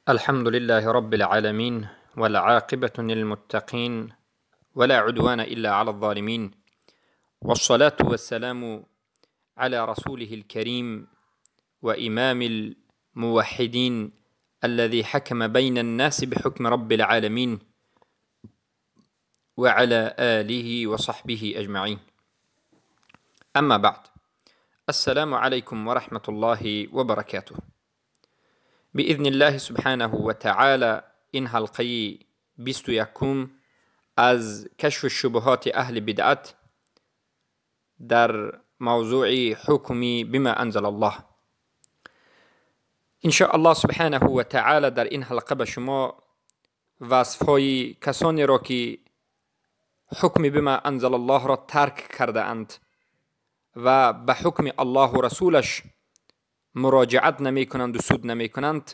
الحمد لله رب العالمين والعاقبة للمتقين ولا عدوان إلا على الظالمين، والصلاة والسلام على رسوله الكريم وإمام الموحدين الذي حكم بين الناس بحكم رب العالمين وعلى آله وصحبه أجمعين. أما بعد، السلام عليكم ورحمة الله وبركاته. بإذن الله سبحانه وتعالى این حلقه 21 از کشف شبهات اهل بدعت در موضوع حکمی بما انزل الله. ان شاء الله سبحانه و تعالی در این حلقه به شما وصفهای کسانی را که حکم بما انزل الله را ترک کرده اند و به حکم الله و رسولش مراجعت نمی کنند و سود نمی کنند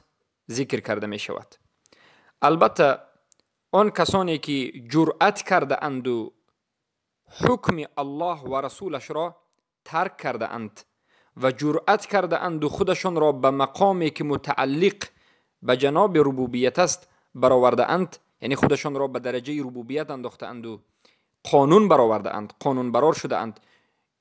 ذکر کرده می شود. البته آن کسانی که جرأت کرده اند و حکم الله و رسولش را ترک کرده اند و جرأت کرده اند و خودشان را به مقامی که متعلق به جناب ربوبیت است برآورده اند، یعنی خودشان را به درجه ربوبیت انداخته اند و قانون برآورده اند، قانون برار شده اند،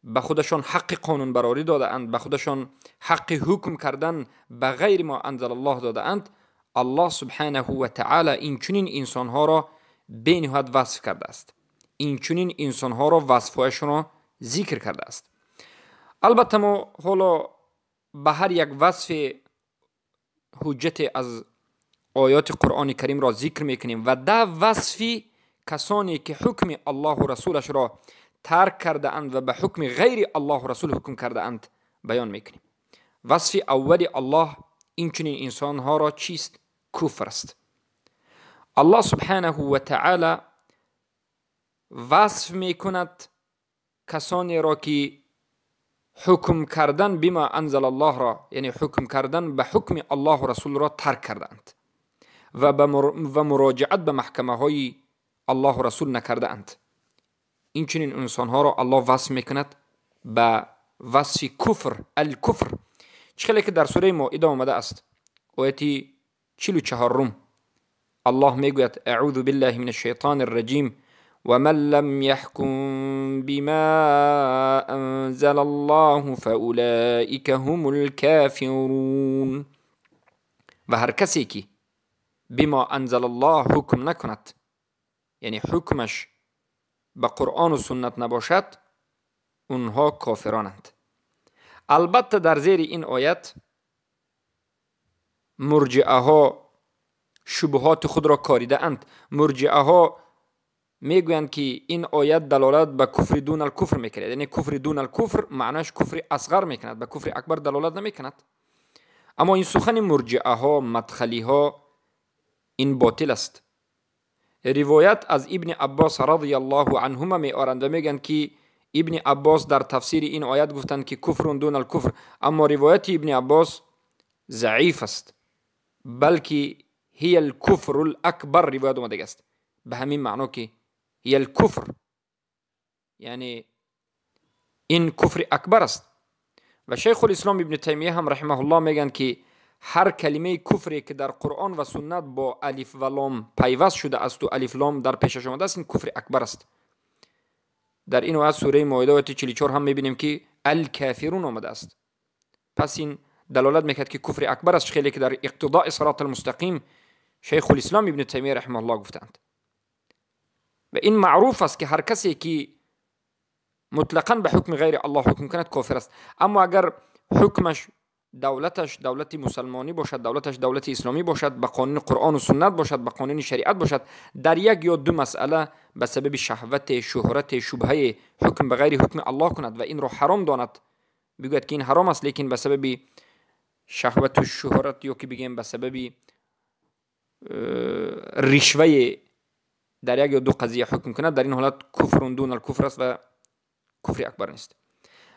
به خودشان حق قانون براری داده اند، به خودشان حق حکم کردن به غیر ما انزل الله داده اند. الله سبحانه و تعالی این چنین انسانها را به نهایت وصف کرده است. این چنین انسانها را وصفهایشان را ذکر کرده است. البته ما حالا به هر یک وصف حجت از آیات قرآن کریم را ذکر میکنیم و ده وصفی کسانی که حکم الله و رسولش را ترک کرده اند و به حکم غیر الله و رسول حکم کرده اند بیان میکنیم. وصف اولی الله این چنین انسانها را چیست؟ کفر است. الله سبحانه و تعالی وصف میکند کسانی را که حکم کردن بما انزل الله را، یعنی حکم کردن به حکم الله و رسول را ترک کردند و مراجعت به محکمه های الله و رسول نکرده اند. این چنین انسانها را الله وصف میکند به وصف کفر، الکفر. چخیلی که در سوره مائده آمده است، آیتی 44 الله میگوید اعوذ بالله من الشیطان الرجیم و من لم يحكم بما انزل الله فاولئک هم الكافرون. و هر کسی که بما انزل الله حکم نکند، یعنی حکمش به قرآن و سنت نباشد، اونها کافرانند. البته در زیر این آیت مرجئه ها شبهات خود را کاریده اند. مرجئه ها میگویند که این آیت دلالت به کفر دون الکفر میکند، یعنی کفر دون الکفر معناش کفر اصغر میکند، به کفر اکبر دلالت نمیکند. اما این سخن مرجئه ها، مدخلی ها، این باطل است. روایت از ابن عباس رضی الله عنهما می آرند و میگن که ابن عباس در تفسیر این آیت گفتند که کفر دون الکفر، اما روایت ابن عباس ضعیف است، بلکه هی الکفر الاکبر روایت اومده است به همین معنا که هی الکفر، یعنی این کفر اکبر است. و شیخ الاسلام ابن تیمیه هم رحمه الله میگن که هر کلمه کفری که در قرآن و سنت با الف و لام پیوست شده است و الف لام در پیشش آمده است، این کفر اکبر است. در این آیت سوره مائده آیت 44 هم میبینیم که الکافرون آمده است. پس این دلالت میکرد که کفر اکبر است، خیلی که در اقتضاء صراط المستقیم شیخ الاسلام ابن تیمیه رحمه الله گفتند. و این معروف است که هر کسی که مطلقاً به حکم غیر الله حکم کند کافر است. اما اگر حکمش دولتش دولت مسلمانی باشد، دولتش دولت اسلامی باشد، به قانون قرآن و سنت باشد، به قانون شریعت باشد، در یک یا دو مسئله به سبب شهوت، شهرت، شبهه حکم به غیر حکم الله کند و این را حرام داند، بگوید که این حرام است، لیکن به سبب شهوت و شهرت یا که بگیم به سبب رشوه در یک یا دو قضیه حکم کند، در این حالت کفر دون الکفر است و کفر اکبر نیست.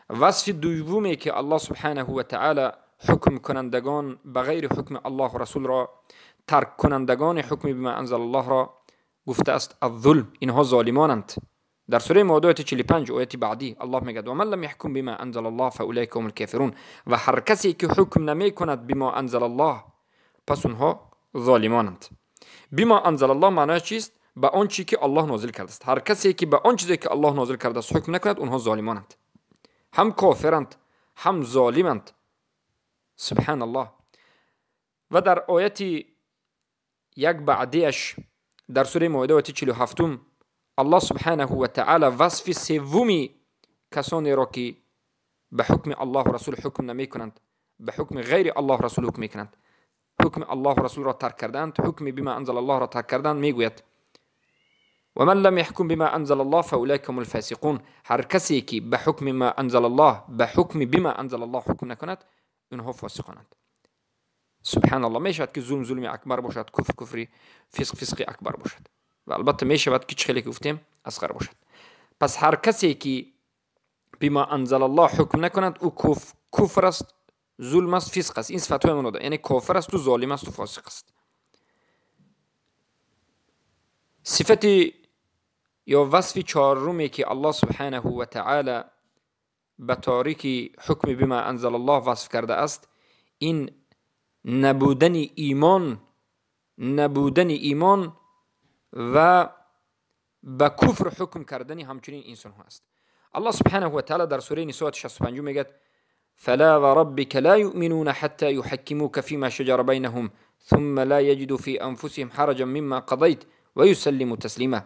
وصف دومی که الله سبحانه و تعالی حکم کنندگان به غیر حکم الله و رسول را ترک کنندگان حکم بما انزل الله را گفته است الظلم، اینها ظالمانند. در سوره مائده 45 آیت بعدی الله میگه و من لم يحكم بما انزل الله فاولئک هم الكافرون. و هر کسی که حکم نمی کند بما انزل الله، پس اونها ظالمانند. بما انزل الله معنای چیست؟ به آن چیزی که الله نازل کرده است. هر کسی که به آن چیزی که الله نازل کرده است حکم نکند اونها ظالمانند، هم کافرند هم ظالمند. سبحان الله. و در آیت یک بعدیش در سوره مائده آیت 47 الله سبحانه و تعالی وصف سومی کسانی را که به حکم الله و رسول حکم نمی کنند، به حکم غیر الله و رسول حکم می کنند، حکم الله و رسول را ترک کردند، حکم بما انزل الله را ترک کردند، میگوید و من لم يحكم بما انزل الله فاولئک هم الفاسقون. هر کسی که به حکم ما انزل الله، به حکم بما انزل الله حکم نکند اونها فاسقانند. سبحان الله. می شود که ظلم اکبر باشد، کفری، فسق اکبر باشد و البته می شود که چه خیلی گفتیم اصغر باشد. پس هر کسی که بما انزل الله حکم نکند او کفر است، ظلم است، فسق است. این صفتهای منو داره، یعنی کافر است و ظالم است و فاسق است. صفت یا وصف چهارمی که الله سبحانه و تعالی به تاریک حکم بما انزل الله وصف کرده است، این نبودن ایمان و به کفر حکم کردن همچنین انسان ها است. الله سبحانه و تعالی در سوره نساء 65 میگه فلا وربك لا يؤمنون حتى يحكموك فيما شجر بينهم ثم لا يجدوا في انفسهم حرجا مما قضيت ويسلموا تسليما.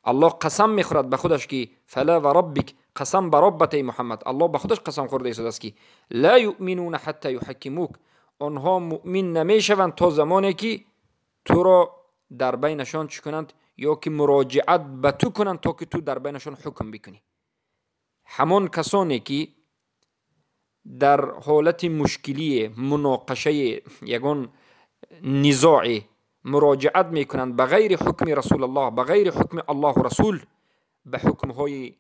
الله قسم میخورد به خودش که فلا وربك، قسم بر ربت محمد، الله به خودش قسم خورده است که لا يؤمنون حتى يحكموك، آنها مؤمن نمیشوند تا زمانی که تو را در بینشان چی کنند، یا که مراجعت به تو کنند تا که تو در بینشان حکم بکنی. همان کسانی که در حالت مشکلی، مناقشه، یگان نزاع مراجعت میکنند به غیر حکم رسول الله، به غیر حکم الله و رسول، به حکم های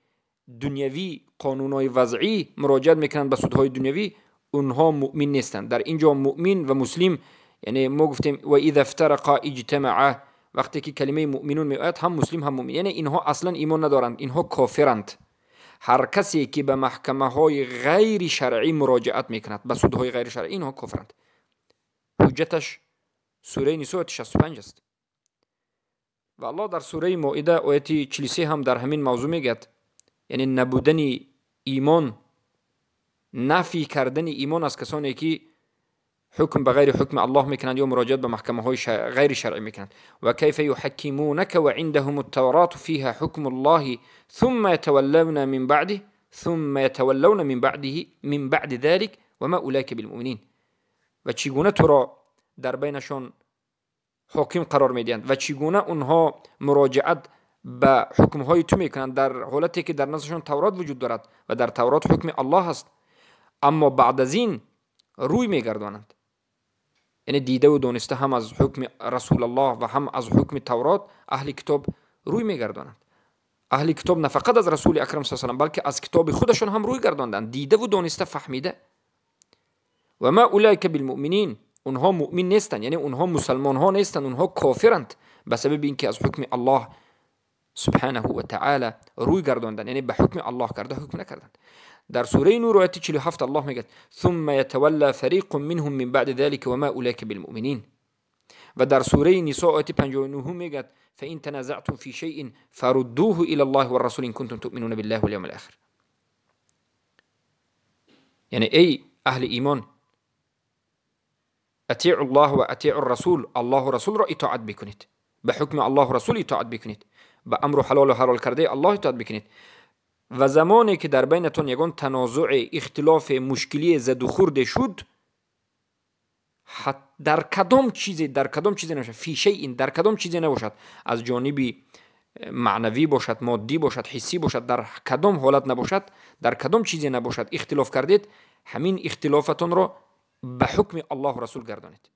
دنیوی، قانون های وضعی مراجعت میکنند، به سودهای دنیوی، اونها مؤمن نیستند. در اینجا مؤمن و مسلم، یعنی ما گفتیم و اذا افترقا اجتمعا، وقتی که کلمه مؤمنون میآید هم مسلم هم مؤمن، یعنی اینها اصلا ایمان ندارند، اینها کافرند. هر کسی که به محکمه های غیر شرعی مراجعت میکند، به سودهای غیر شرعی، اینها کافرند. حجتش سوره نساء 65 است. و الله در سوره مائده آیه 43 هم در همین موضوع میگه، یعنی نبودن ایمان، نفی کردن ایمان از کسانی که حکم به غیر حکم الله میکنند یا مراجعت به محکمه های غیر شرعی میکنند. و کیف یحکمونک و عندهم التوراة فیها حکم الله ثم يتولون من بعد ذلك وما اولئک بالمؤمنین. و چگونه تو را در بینشان حاکم قرار میدهند و چگونه اونها مراجعت به حکم های تو میکنند در حالتی که در نزدشان تورات وجود دارد و در تورات حکم الله هست، اما بعد از این روی میگردانند. یعنی دیده و دانسته هم از حکم رسول الله و هم از حکم تورات اهل کتاب روی میگردانند. اهل کتاب نه فقط از رسول اکرم صلی الله علیه و بلکه از کتاب خودشان هم روی گرداندند، دیده و دانسته، فهمیده. و ما اولئک بالمؤمنین، اونها مؤمن نیستند، یعنی اونها مسلمان ها نیستند، اونها کافرند به سبب اینکه از حکم الله سبحانه و تعالی روی گرداندند، یعنی به حکم الله کرده حکم نکردند. در سوره نور آیه 47 الله میگه ثم يتولى فريق منهم من بعد ذلك وما اولئك بالمؤمنین. و در سوره نساء آیه 59 میگه فان تنازعتم في شيء فردوه الى الله والرسول ان كنتم تؤمنون بالله واليوم الاخر. یعنی ای اهل ایمان، اطیعوا الله و اطیعوا الرسول، الله و رسول را اطاعت بکنید، به حکم الله و رسول اطاعت بکنید، به امر حلال و حلال کرده الله اطاعت بکنید. و زمانی که در بینتون یگان تنازع، اختلاف، مشکلی زد و خورد شد، در کدام چیزی نباشد، فی شیء، در کدام چیزی نباشد، از جانبی معنوی باشد، مادی باشد، حسی باشد، در کدام حالت نباشد، در کدام چیزی نباشد اختلاف کردید، همین اختلافتون را به حکم الله و رسول گردانید،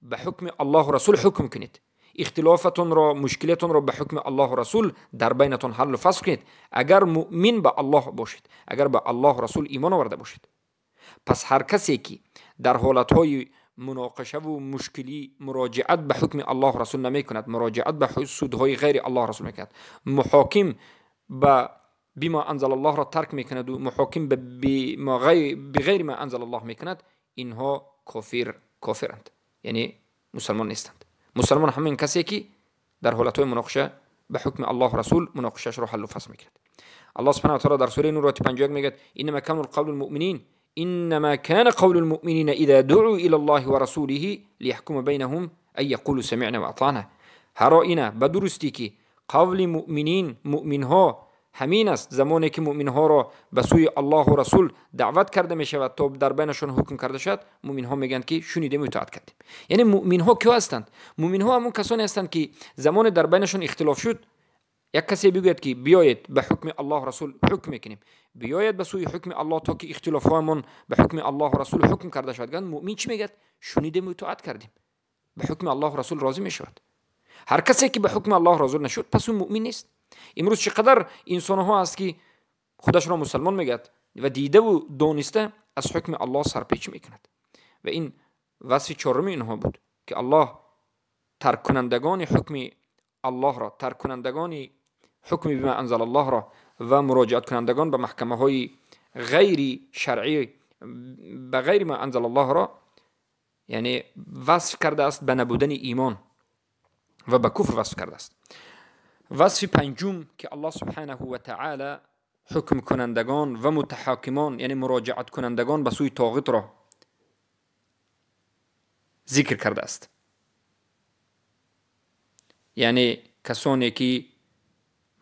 به حکم الله و رسول حکم کنید. اختلافتون را، مشکلتون را به حکم الله و رسول در بینتون حل و فصل کنید، اگر مؤمن به الله باشید، اگر به الله و رسول ایمان آورده باشید. پس هر کسی که در حالتهای مناقشه و مشکلی مراجعت به حکم الله و رسول نمی کند، مراجعت به سودهای غیر الله و رسول میکند، محاکم به بما انزل الله را ترک میکند و محاکم به غیر ما انزل الله میکند، اینها کافرند، یعنی مسلمان نیستند. مسلمان همین کسی که در حالتهای مناقشه به حکم الله رسول مناقشش رو حل و فصل میکرد. الله سبحانه و تعالی در سوره نور آیه 51 میگه انما كان قول المؤمنین انما كان قول المؤمنین اذا دعوا الى الله ورسوله ليحكم بينهم ان يقولوا سمعنا واطعنا. هر اینا به درستی که قول مؤمن ها همین است، زمانی که مؤمن ها را به سوی الله و رسول دعوت کرده می شود تا در بینشان حکم کرده شد، مؤمن ها میگن که شنیدیم و اطاعت کردیم. یعنی مؤمن ها کی هستند؟ مؤمن ها همون کسانی هستند که زمان در بینشان اختلاف شد، یک کسی بگوید که بیایید به حکم الله رسول حکم میکنیم، بیایید به سوی حکم الله تا که اختلاف هامون به حکم الله رسول حکم کرده شد، مؤمن چی میگه؟ شنیدیم و اطاعت کردیم، به حکم الله رسول راضی می شود. هر کسی که به حکم الله رسول نشد پس اون مؤمن نیست. امروز چقدر انسان ها هست که خودش را مسلمان میگد و دیده و دانسته از حکم الله سرپیچی میکند و این وصف چهارم اینها بود که الله ترک کنندگان حکم الله را، ترک کنندگان حکم بما انزل الله را و مراجعت کنندگان به محکمه های غیر شرعی به غیر ما انزل الله را یعنی وصف کرده است به نبودن ایمان و به کفر وصف کرده است. وصف پنجم که الله سبحانه و تعالی حکم کنندگان و متحاکمان یعنی مراجعت کنندگان به سوی طاغوت را ذکر کرده است. یعنی کسانی که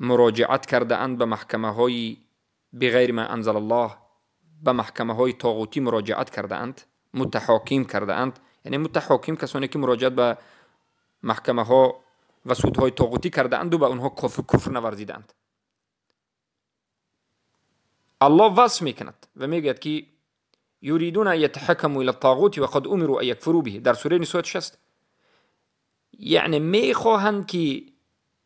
مراجعت کرده اند به محکمه های بغیر ما انزل الله، به محکمه های طاغوتی مراجعت کرده اند، متحاکم کرده اند. یعنی متحاکم کسانی که مراجعت به محکمه ها و سودهای طاغوتی کرده اند و به اونها کفر نورزیدند. الله وصف میکند و میگوید که یریدون ان یتحکموا الی الطاغوت و قد امروا ان یکفروا به، در سوره نساء 60. یعنی میخواهند که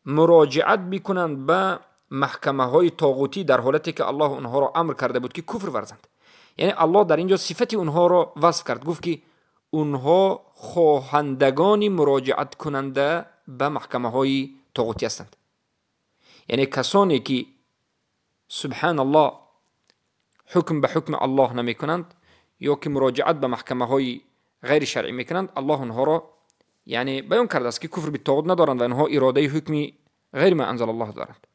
مراجعت بکنند به محکمه های طاغوتی در حالتی که الله اونها را امر کرده بود که کفر ورزند. یعنی الله در اینجا صفت اونها را وصف کرد، گفت که اونها خواهندگان مراجعت کننده به محکمه های طاغوتی هستند. یعنی کسانی که سبحان الله حکم به حکم الله نمی کنند یا که مراجعت به محکمه های غیر شرعی می کنند، الله اونها را یعنی بیان کرده است که کفر به طاغوت ندارند و اونها اراده حکم غیر ما انزل الله دارند.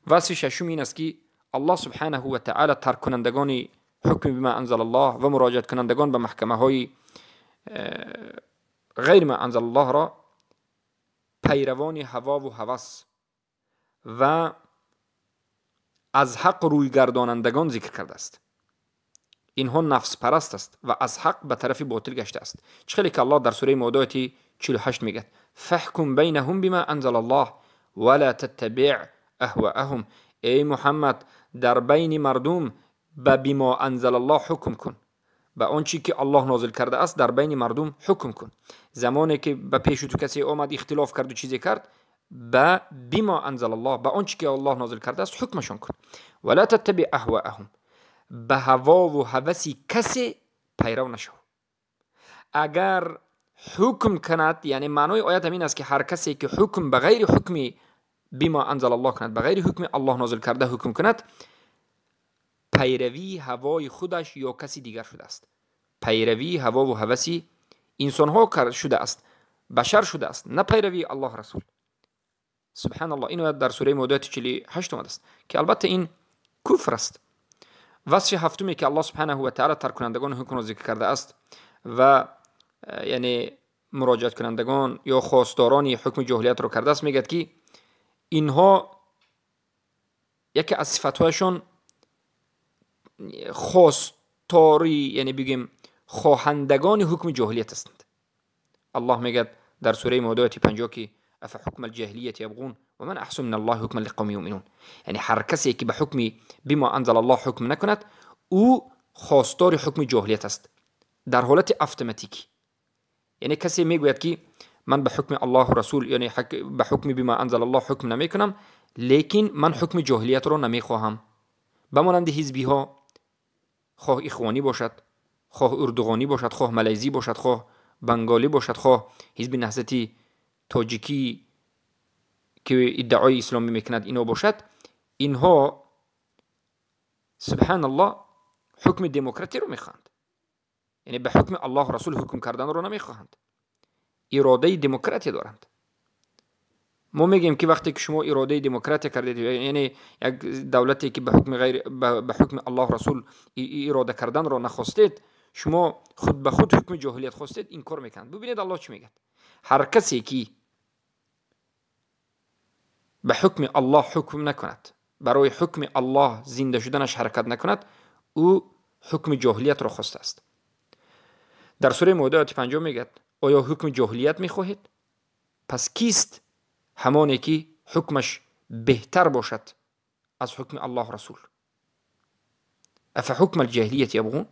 وصف ششم این است که الله سبحانه و تعالی ترک کنندگان حکم بما انزل الله و مراجعت کنندگان به محکمه های غیر ما انزل الله را پیروان هوا و هوس و از حق روی گردانندگان ذکر کرده است. اینها نفس پرست است و از حق به طرف باطل گشته است. چخیلی که الله در سوره مائده 48 میگه فحکم بینهم بما انزل الله ولا تتبع اهواءهم. ای محمد در بین مردم به بما انزل الله حکم کن، به آنچه که الله نازل کرده است در بین مردم حکم کن. زمانی که به پیش تو کسی آمد اختلاف کرد و چیزی کرد، به بما انزل الله، به آنچه که الله نازل کرده است حکمشون کن. ولا تتبع اهواءهم، به هوا و هوسی کسی پیرو نشو. اگر حکم کند، یعنی معنای آیت همین است که هر کسی که حکم به غیر حکم بما انزل الله کند، به غیر حکم الله نازل کرده حکم کند، پیروی هوای خودش یا کسی دیگر شده است. پیروی هوا و هوسی انسان ها شده است، بشر شده است، نه پیروی الله رسول. سبحان الله. این آیت در سوره مائده 48 اومده است که البته این کفر است. وصف هفتمی که الله سبحانه و تعالی ترک کنندگان حکم را ذکر کرده است و یعنی مراجعت کنندگان یا خواستاران حکم جاهلیت را کرده است، میگه که اینها یکی از صفاتهایشون خواستاری یعنی بگیم خواهندگان حکم جاهلیت هستند. الله میگه در سوره مائده 50 که اف حکم الجاهلیت یبغون و من احسن من الله حکما لقوم یؤمنون. یعنی هر کسی که به حکم بما انزل الله حکم نکند او خواستار حکم جاهلیت است در حالت اتوماتیک. یعنی کسی میگوید که من به حکم الله و رسول یعنی به حکم بما انزل الله حکم نمیکنم، لیکن من حکم جاهلیت رو نمیخواهم. بمانند حزبی ها، خواه اخوانی باشد، خواه اردوغانی باشد، خواه ملیزی باشد، خواه بنگالی باشد، خواه حزب نهضتی تاجیکی که ادعای اسلامی میکند اینا باشد، اینها سبحان الله حکم دموکراتی رو میخواهند. یعنی به حکم الله رسول حکم کردن رو نمیخواهند. اراده دموکراتی دارند. ما میگیم که وقتی که شما اراده دموکراتی کردید، یعنی یک دولتی که به حکم الله رسول اراده کردن را نخواستید، شما خود به خود حکم جاهلیت خواستید، این کار میکنند. ببینید الله چی میگه: هر کسی که به حکم الله حکم نکند، برای حکم الله زنده شدنش حرکت نکند، او حکم جاهلیت را خواسته است. در سوره مائده آیه 5 میگه: آیا حکم جاهلیت میخواهید؟ پس کیست همانی که حکمش بهتر باشد از حکم الله رسول؟ افحکم الجاهلیت یبغون،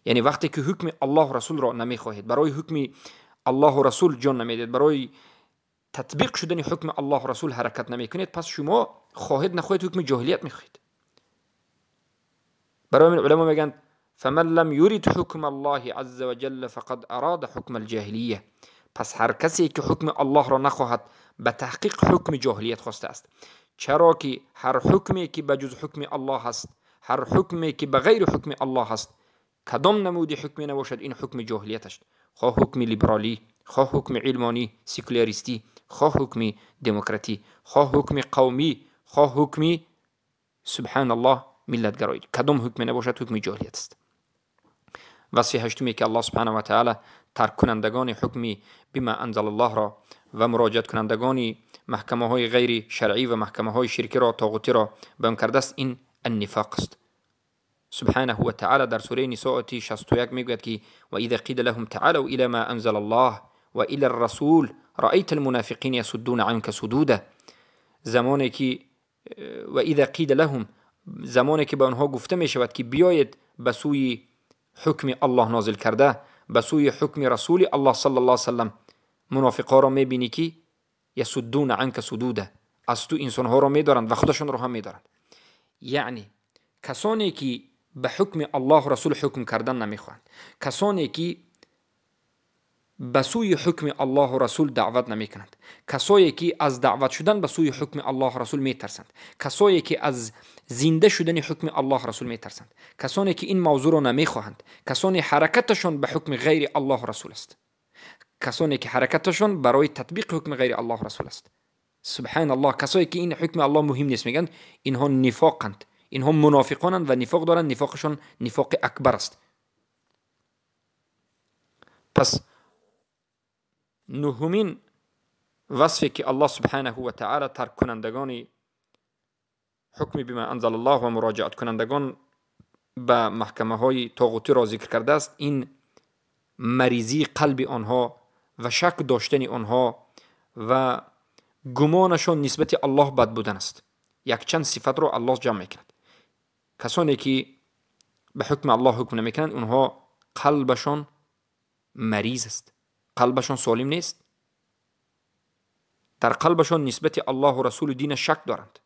یعنی وقتی که حکم الله رسول را نمیخواهید، برای حکم الله رسول جان نمیدید، برای تطبیق شدن حکم الله رسول حرکت نمیکنید، پس شما خواهید نخواهید حکم جاهلیت میخواهید. برای من علما میگن: فمن لم يرد حکم الله عز وجل فقد اراد حکم الجاهلیه. پس هر کسی که حکم الله را نخواهد، به تحقیق حکم جاهلیت خواسته است. چرا که هر حکمی که به جز حکم الله هست، هر حکمی که به غیر حکم الله هست، کدام نمودی حکمی نباشد، این حکم جاهلیت است. خواه حکم لیبرالی، خواه حکم علمانی سیکولاریستی، خواه حکم دموکراتی، خواه حکم قومی، خواه حکم سبحان الله ملتگرایی، کدام حکمی نباشد حکم جاهلیت است. وصف هشتمی که الله سبحانه و تعالی ترک کنندگان حکمی بما انزل الله را و مراجعت کنندگان محکمه های غیر شرعی و محکمه های شرکی را، طاغوتی را بیان کرده است، این النفاق است. سبحانه و تعالی در سوره نساء آیه 61 میگوید که: و اذا قیل لهم تعالوا الى ما انزل الله و الى الرسول رأیت المنافقین یصدون عنك صدودا. زمانی که و اذا قیل لهم، زمانی که به آنها گفته می شود که بیایید به سوی حکم الله نازل کرده، به سوی حکم رسول الله صلی الله علیه وسلم، منافقا را میبینی که یصدون عنک صدودا، از تو انسان ها را میدارند و خودشون را هم میدارند. یعنی کسانی که به حکم الله رسول حکم کردن نمیخواهند، کسانی که به سوی حکم الله رسول دعوت نمیکنند، کسایی که از دعوت شدن به سوی حکم الله رسول میترسند، کسایی که از زنده شدن حکم الله رسول میترسند، کسانی که این موضوع را نمیخواهند، کسانی حرکتشون به حکم غیر الله رسول است، کسانی که حرکتشون برای تطبیق حکم غیر الله رسول است. سبحان الله، کسایی که این حکم الله مهم نیست میگن اینها نفاقند، اینها منافقانند و نفاق دارند، نفاقشون نفاق اکبر است. پس نهمین وصفی که الله سبحانه و تعالی ترک کنندگان حکم بما انزل الله و مراجعت کنندگان به محکمه های طاغوتی را ذکر کرده است، این مریضی قلب آنها و شک داشتن آنها و گمانشان نسبت الله بد بودن است. یک چند صفت را الله جمع میکند. کسانی که به حکم الله حکم نمیکنند، اونها قلبشان مریض است، قلبشان سالم نیست، در قلبشان نسبت الله و رسول دین شک دارند.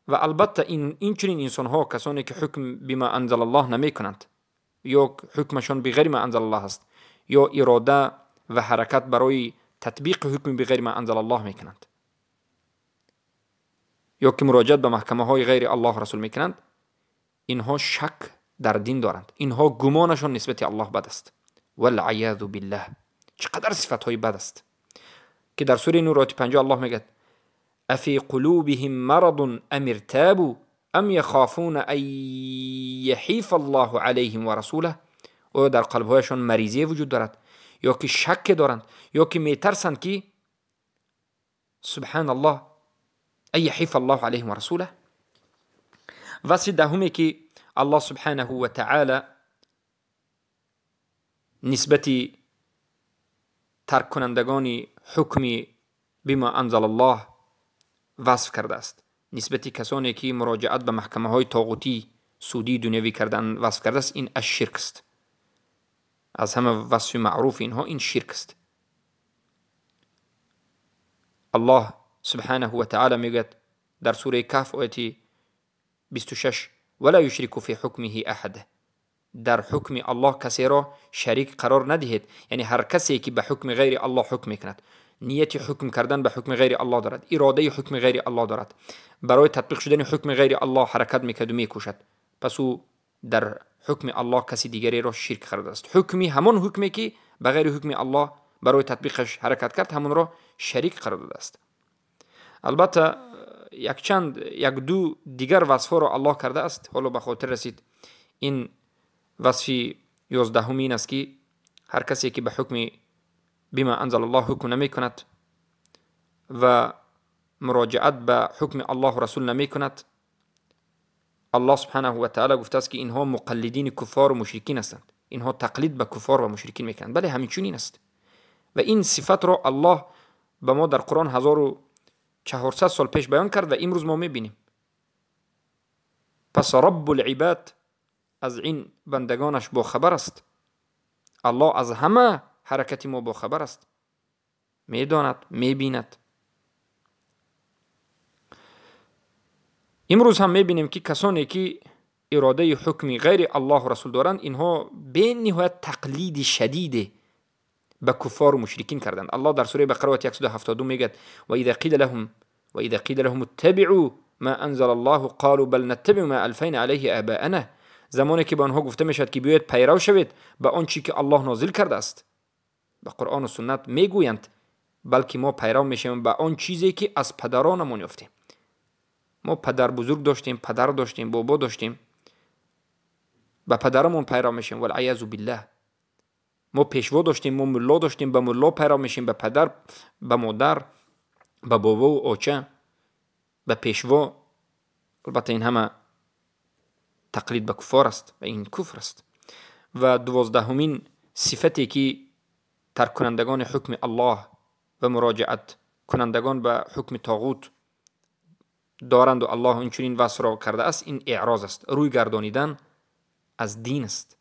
و البته این چنین انسان ها، کسانی که حکم بما انزل الله نمی کنند یا حکمشان بغیر ما انزل الله است، یا اراده و حرکت برای تطبیق حکم بغیر ما انزل الله می کنند، یا که مراجعت به محکمه های غیر الله رسول می کنند، اینها شک در دین دارند، اینها گمانشان نسبت الله بد است. والعیاذ بالله، چقدر صفت های بد است که در سوره نور آیه 50 الله میگه: افی قلوبهم مرض ام ارتابوا ام یخافون ان یحیف الله علیهم و رسوله. او در قلبهایشان مریضی وجود دارد، یا که شک دارند، یا که میترسند که سبحان الله ان یحیف الله علیهم و رسوله. وصف دهمی که الله سبحانه و تعالی نسبت ترک کنندگان حکم بما انزل الله وصف کرده است، نسبت کسانی که مراجعت به محکمه های طاغوتی سودی دنیوی کردن وصف کرده است، این الشرک است. از همه وصف معروف اینها این شرک است. الله سبحانه و تعالی میگوید در سوره کهف آیه 26: ولا یشرک فی حکمه احد. در حکم الله کسی را شریک قرار ندهید. یعنی هر کسی که به حکم غیر الله حکم میکند، نیت حکم کردن به حکم غیر الله دارد، اراده حکم غیر الله دارد، برای تطبیق شدن حکم غیر الله حرکت میکند و میکوشد، پس او در حکم الله کسی دیگری را شرک کرده است. حکمی همان حکمی که به غیر حکم الله برای تطبیقش حرکت کرد، همون را شریک قرار داده است. البته یک دو دیگر وصف را الله کرده است. حالا به خاطر رسید این وصف 11 این است که هر کسی که به حکم بما انزل الله حکم نمی کند و مراجعت به حکم الله و رسول نمی کند، الله سبحانه و تعالی گفته است که اینها مقلدین کفار و مشرکین هستند. اینها تقلید به کفار و مشرکین میکنند. بله همین چنین است و این صفت را الله به ما در قرآن 1400 سال پیش بیان کرد و امروز ما میبینیم. پس رب العباد از این بندگانش با خبر است. الله از همه حرکت ما با خبر است، میداند، میبیند. امروز هم میبینیم که کسانی که اراده حکمی غیر الله و رسول دارند، اینها به نهایت تقلید شدید به کفار و مشرکین کردند. الله در سوره بقره 172 میگه و اذا قیل لهم اتبعوا ما انزل الله قالوا بل نتبع ما الفینا علیه آباءنا. زمانی که به آنها گفته میشد که بیایید پیرو شوید به آن چیزی که الله نازل کرده است، به قرآن و سنت میگویند بلکه ما پیرو میشیم به آن چیزی که از پدرانمون یافتیم. ما پدر بزرگ داشتیم، پدر داشتیم، بابا داشتیم، به پدرمون پیرو میشیم والعیاذ بالله. ما پیشوا داشتیم، ما ملا داشتیم، به ملا پیرو میشیم، به پدر، به مادر، به بابا و آچه، به پیشوا. البته این همه تقلید به کفار است و این کفر است. و 12مین صفتی که ترک کنندگان حکم الله و مراجعت کنندگان به حکم طاغوت دارند و الله این چنین وصف را کرده است، این اعراض است، روی گردانیدن از دین است.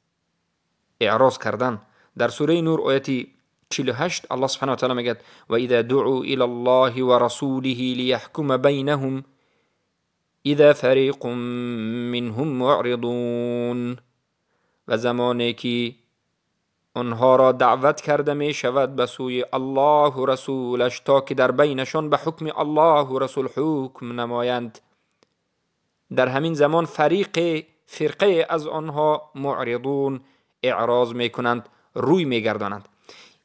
اعراض کردن. در سوره نور آیه 48 الله سبحانه و تعالی میگه و اذا دعوا الى الله و رسوله لیحکم بینهم اذا فریق منهم معرضون. و زمانی که آنها را دعوت کرده می شود به سوی الله و رسولش تا که در بینشان به حکم الله و رسول حکم نمایند، در همین زمان فرقه از آنها معرضون، اعراض می کنند، روی می گردانند.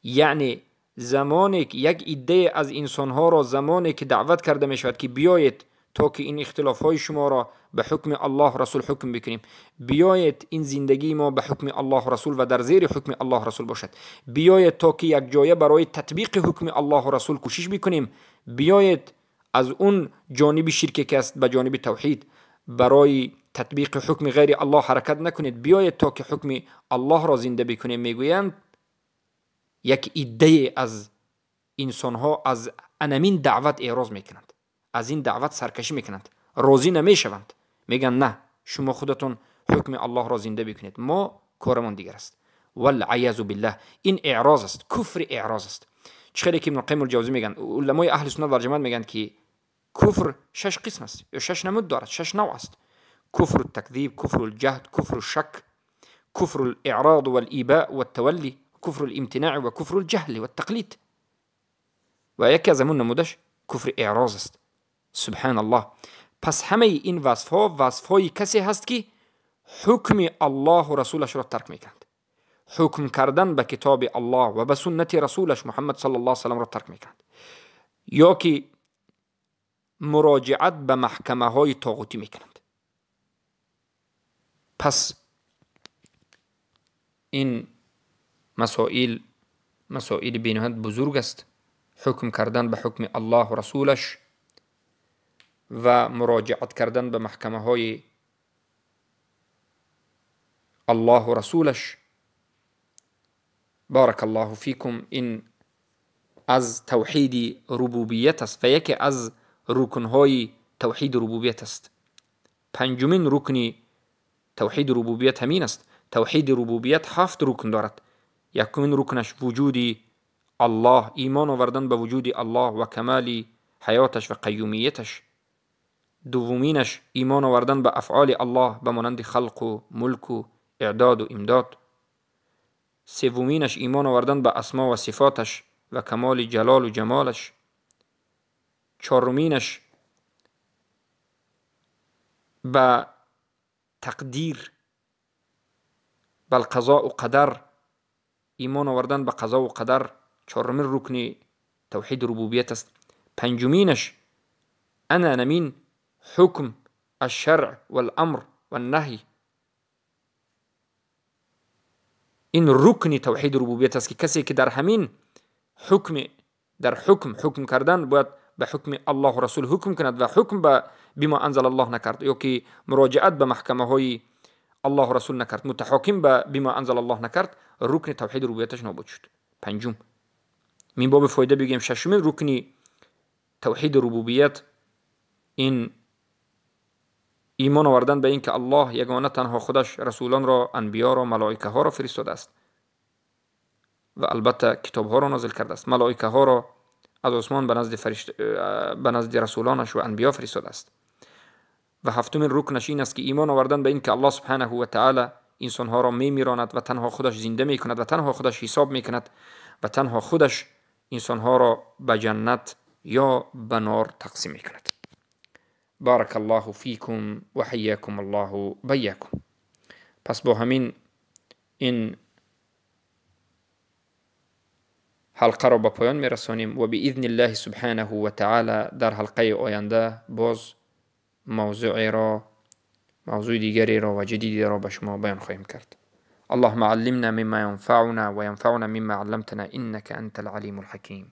یعنی زمانی که یک عده از انسانها را زمانی که دعوت کرده می شود که بیایید تا که این اختلافهای شما را به حکم الله رسول حکم بکنیم، بیایید این زندگی ما به حکم الله رسول و در زیر حکم الله رسول باشد، بیایید تا که یک جایه برای تطبیق حکم الله رسول کوشش بکنیم، بیایید از اون جانب شرک که است به جانب توحید برای تطبیق حکم غیر الله حرکت نکنید، بیایید تا که حکم الله را زنده بکنیم. میگویند یک عده از انسانها از انمین دعوت اعراض میکنند، از این دعوت سرکشی میکنند، راضی نمیشوند، میگن نه شما خودتون حکم الله را زنده بکنید، ما کارمون دیگر است. والعیاذ بالله. این اعراض است، کفر اعراض است. چخیلی که ابن القیم الجوزی میگن، علمای اهل سنت و جماعت میگن که کفر 6 قسم است یا 6 نمود دارد، 6 نوع است. کفر التکذیب، کفر الجهد، کفر الشک، کفر الاعراض والایباء والتولی، کفر الامتناع و کفر الجهل والتقلید. و یکی از همون نمودش کفر اعراض است. سبحان الله. پس همه این وصفهای کسی هست که حکم الله و رسولش را ترک میکند، حکم کردن به کتاب الله و به سنت رسولش محمد صلی الله علیه وسلم را ترک میکند، یا که مراجعت به محکمه های طاغوتی میکنند. پس این مسائل بینهایت بزرگ است. حکم کردن به حکم الله و رسولش و مراجعت کردن به محکمه های الله و رسولش. بارک الله فیکم. این از توحید ربوبیت است و یکی از رکنهای توحید ربوبیت است. پنجمین رکن توحید ربوبیت همین است. توحید ربوبیت 7 رکن دارد. یکمین رکنش وجود الله، ایمان آوردن به وجود الله و کمال حیاتش و قیومیتش. دومینش ایمان آوردن به افعال الله به مانند خلق و ملک و اعداد و امداد. سومینش ایمان آوردن به اسما و صفاتش و کمال جلال و جمالش. چهارمینش به تقدیر، بالقضاء و قدر، ایمان آوردن به قضا و قدر چهارمین رکن توحید ربوبیت است. پنجمینش انا نمین حکم الشرع والامر والنهی. این رکن توحید ربوبیت است که کسی که در همین حکم کردن باید به حکم الله و رسول حکم کند و حکم به بما انزل الله نکرد، یا که مراجعت به محکمه های الله و رسول نکرد، متحاکم به بما انزل الله نکرد، رکن توحید ربوبیتش نابود شد. پنجم. من باب فایده بگیم ششمین رکن توحید ربوبیت این ایمان آوردن به این که الله یگانه تنها خودش رسولان را، انبیا را، ملائکه ها را فرستاده است و البته کتاب ها را نازل کرده است. ملائکه ها را از آسمان به نزد رسولانش و انبیا فرستاده است. و هفتمین رکنش این است که ایمان آوردن به این که الله سبحانه و تعالی انسان ها را میراند و تنها خودش زنده میکند و تنها خودش حساب میکند و تنها خودش انسان ها را به جنت یا به نار تقسیم میکند. بارک الله فیکم و حیاکم الله بیاکم. پس با همین این حلقه را به پایان میرسانیم و باذن الله سبحانه و تعالی در حلقه آینده باز موضوع دیگری را و جدیدی را به شما بیان خواهیم کرد. اللهم علمنا مما ينفعنا وينفعنا مما علمتنا إنك أنت العليم الحكيم.